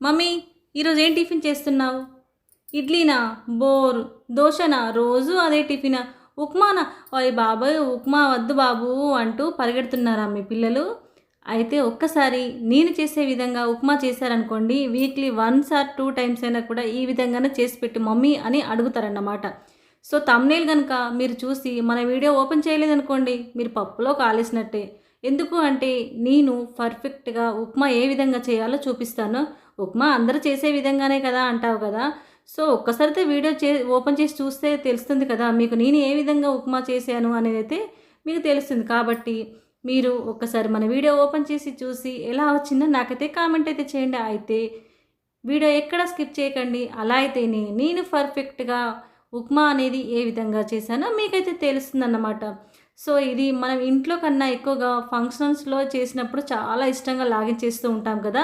Mummy ఈరోజు ఏం tiffin చేస్తున్నావు? ఇడ్లీనా? బోరు. దోశనా? రోజు అదే టిఫినా? ఉప్మానా? ఓయ్ బాబాయ్, ఉప్మా వద్దు బాబు అంటూ పరిగెడుతున్నారా మీ పిల్లలు? అయితే ఒక్కసారి నేను చేసే విధంగా ఉప్మా చేశారనుకోండి, వీక్లీ వన్స్ ఆర్ 2 టైమ్స్ అయినా కూడా ఈ విధంగానే చేసి పెట్టు మమ్మీ అని అడుగుతారన్నమాట. సో థంబ్‌నెయిల్ గనుక మీరు చూసి మన వీడియో ఓపెన్ చేయలేదనుకోండి, మీరు పప్పులో కాలేసినట్టే. ఎందుకు అంటే నేను పర్ఫెక్ట్‌గా ఉప్మా ఏ విధంగా చేయాలో చూపిస్తాను. ఉప్మా అందరూ చేసే విధంగానే కదా అంటావు కదా! సో ఒక్కసారితే వీడియో ఓపెన్ చేసి చూస్తే తెలుస్తుంది కదా! మీకు నేను ఏ విధంగా ఉప్మా చేశాను అనేదైతే మీకు తెలుస్తుంది. కాబట్టి మీరు ఒక్కసారి మన వీడియో ఓపెన్ చేసి చూసి ఎలా వచ్చిందో నాకైతే కామెంట్ అయితే చేయండి. అయితే వీడియో ఎక్కడ స్కిప్ చేయకండి. అలా అయితేనే నేను పర్ఫెక్ట్‌గా ఉప్మా అనేది ఏ విధంగా చేశానో మీకైతే తెలుస్తుందన్నమాట. సో ఇది మనం ఇంట్లో కన్నా ఎక్కువగా ఫంక్షన్స్‌లో చేసినప్పుడు చాలా ఇష్టంగా లాగించేస్తూ ఉంటాం కదా!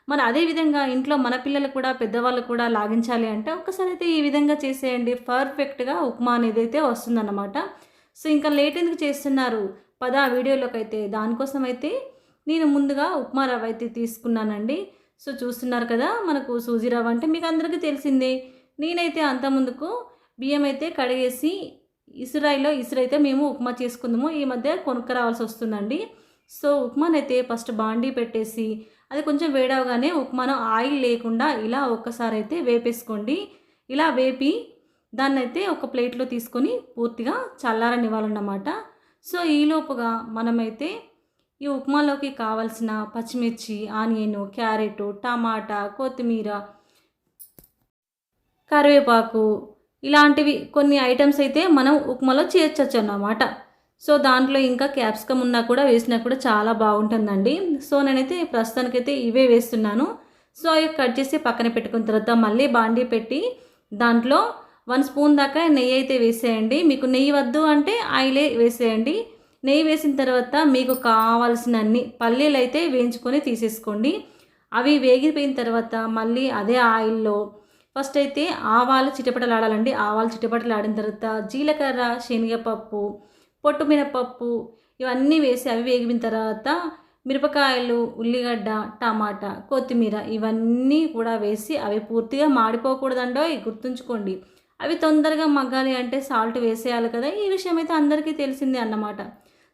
మరి అదే విధంగా ఇంట్లో మన పిల్లలు కూడా పెద్దవాళ్ళు కూడా లాగించాలి అంటే ఒక్కసారి అయితే ఈ విధంగా చేసేయండి. పర్ఫెక్ట్‌గా ఉప్మా అనేదైతే వస్తుందన్నమాట. సో ఇంకా లేట్ ఎందుకు చేస్తున్నారు? పద వీడియోలోకైతే. దానికోసం అయితే నేను ముందుగా ఉప్మా రవ్వ అయితే తీసుకున్నానండి. సో చూస్తున్నారు కదా! మనకు సూజీ రవ్వ అంటే మీకు అందరికీ తెలిసిందే. నేనైతే అంతకుముందుకు బియ్యం అయితే కడిగేసి ఇసురైతే మేము ఉప్మా చేసుకుందాము. ఈ మధ్య కొనుక్కరావాల్సి వస్తుందండి. సో ఉప్మానైతే ఫస్ట్ బాండీ పెట్టేసి అది కొంచెం వేడవగానే ఉప్మాను ఆయిల్ లేకుండా ఇలా ఒక్కసారి అయితే వేపేసుకోండి. ఇలా వేపి దాన్నైతే ఒక ప్లేట్లో తీసుకొని పూర్తిగా చల్లారనివ్వాలన్నమాట. సో ఈలోపుగా మనమైతే ఈ ఉప్మాలోకి కావాల్సిన పచ్చిమిర్చి, ఆనియను, క్యారెటు, టమాటా, కొత్తిమీర, కరివేపాకు ఇలాంటివి కొన్ని ఐటమ్స్ అయితే మనం ఉప్మాలో చేర్చొచ్చు అన్నమాట. సో దాంట్లో ఇంకా క్యాప్సికమ్ ఉన్నా కూడా వేసినా కూడా చాలా బాగుంటుందండి. సో నేనైతే ప్రస్తుతానికైతే ఇవే వేస్తున్నాను. సో అవి కట్ చేసి పక్కన పెట్టుకున్న తర్వాత మళ్ళీ బాండీ పెట్టి దాంట్లో 1 స్పూన్ దాకా నెయ్యి అయితే వేసేయండి. మీకు నెయ్యి వద్దు అంటే ఆయిలే వేసేయండి. నెయ్యి వేసిన తర్వాత మీకు కావాల్సినన్ని పల్లీలు అయితే వేయించుకొని తీసేసుకోండి. అవి వేగిపోయిన తర్వాత మళ్ళీ అదే ఆయిల్లో ఫస్ట్ అయితే ఆవాలు చిటపటలాడాలండి. ఆవాలు చిటపటలాడిన తర్వాత జీలకర్ర, శనగపప్పు, పొట్టు మినపప్పు ఇవన్నీ వేసి అవి వేగిన తర్వాత మిరపకాయలు, ఉల్లిగడ్డ, టమాటా, కొత్తిమీర ఇవన్నీ కూడా వేసి అవి పూర్తిగా మాడిపోకూడదండోయ్ గుర్తుంచుకోండి. అవి తొందరగా మగ్గాలి అంటే సాల్ట్ వేసేయాలి కదా! ఈ విషయం అయితే అందరికీ తెలిసిందే అన్నమాట.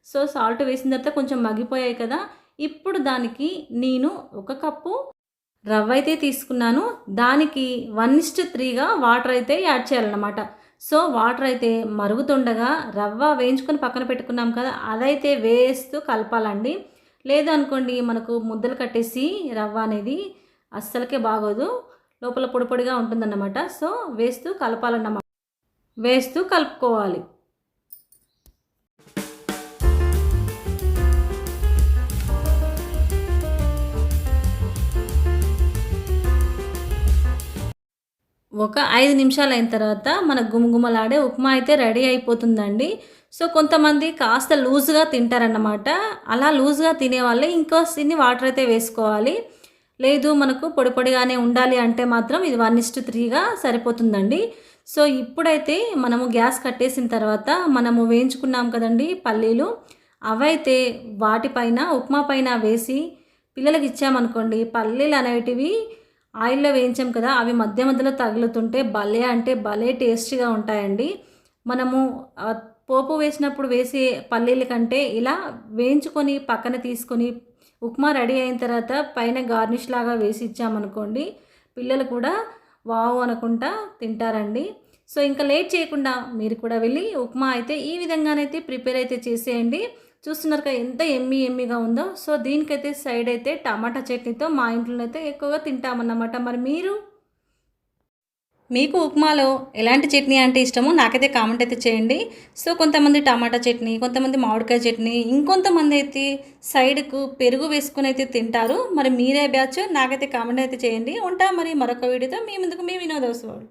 సో సాల్ట్ వేసిన తర్వాత కొంచెం మగ్గిపోయాయి కదా! ఇప్పుడు దానికి నేను 1 కప్పు రవ్వ అయితే తీసుకున్నాను. దానికి 1:3గా వాటర్ అయితే యాడ్ చేయాలన్నమాట. సో వాటర్ అయితే మరుగుతుండగా రవ్వ వేయించుకొని పక్కన పెట్టుకున్నాం కదా! అదైతే వేస్తూ కలపాలండి. లేదు అనుకోండి మనకు ముద్దలు కట్టేసి రవ్వ అనేది అస్సలకే బాగోదు. లోపల పొడి పొడిగా ఉంటుందన్నమాట. సో వేస్తూ కలపాలన్నమాట. వేస్తూ కలుపుకోవాలి. ఒక 5 నిమిషాలు అయిన తర్వాత మన గుమగుమలాడే ఉప్మా అయితే రెడీ అయిపోతుందండి. సో కొంతమంది కాస్త లూజ్‌గా తింటారన్నమాట. అలా లూజ్‌గా తినేవాళ్ళు ఇంకోసిన్ని వాటర్ అయితే వేసుకోవాలి. లేదు మనకు పొడి పొడిగానే ఉండాలి అంటే మాత్రం ఇది 1:3గా సరిపోతుందండి. సో ఇప్పుడైతే మనము గ్యాస్ కట్టేసిన తర్వాత మనము వేయించుకున్నాం కదండీ పల్లీలు, అవైతే వాటిపైన ఉప్మా పైన వేసి పిల్లలకి ఇచ్చామనుకోండి, పల్లీలు అనేటివి ఆయిల్లో వేయించాం కదా, అవి మధ్య మధ్యలో తగులుతుంటే భలే అంటే భలే టేస్టీగా ఉంటాయండి. మనము పోపు వేసినప్పుడు వేసే పల్లీల కంటే ఇలా వేయించుకొని పక్కన తీసుకొని ఉప్మా రెడీ అయిన తర్వాత పైన గార్నిష్ లాగా వేసి ఇచ్చామనుకోండి, పిల్లలు కూడా వావ్ అనుకుంటా తింటారండి. సో ఇంకా లేట్ చేయకుండా మీరు కూడా వెళ్ళి ఉప్మా అయితే ఈ విధంగానైతే ప్రిపేర్ అయితే చేసేయండి. చూస్తున్నారు కదా ఎంత ఎమ్మీగా ఉందో. సో దీనికైతే సైడ్ అయితే టమాటా చట్నీతో మా ఇంట్లో అయితే ఎక్కువగా తింటామన్నమాట. మరి మీకు ఉప్మాలో ఎలాంటి చట్నీ అంటే ఇష్టమో నాకైతే కామెంట్ అయితే చేయండి. సో కొంతమంది టమాటా చట్నీ, కొంతమంది మామిడికాయ చట్నీ, ఇంకొంతమంది అయితే సైడ్కు పెరుగు వేసుకొని అయితే తింటారు. మరి మీరే బ్యాచ్ నాకైతే కామెంట్ అయితే చేయండి. ఉంటా మరి మరొక వీడియోతో మీ ముందుకు మీ వినోదోత్సవాలు.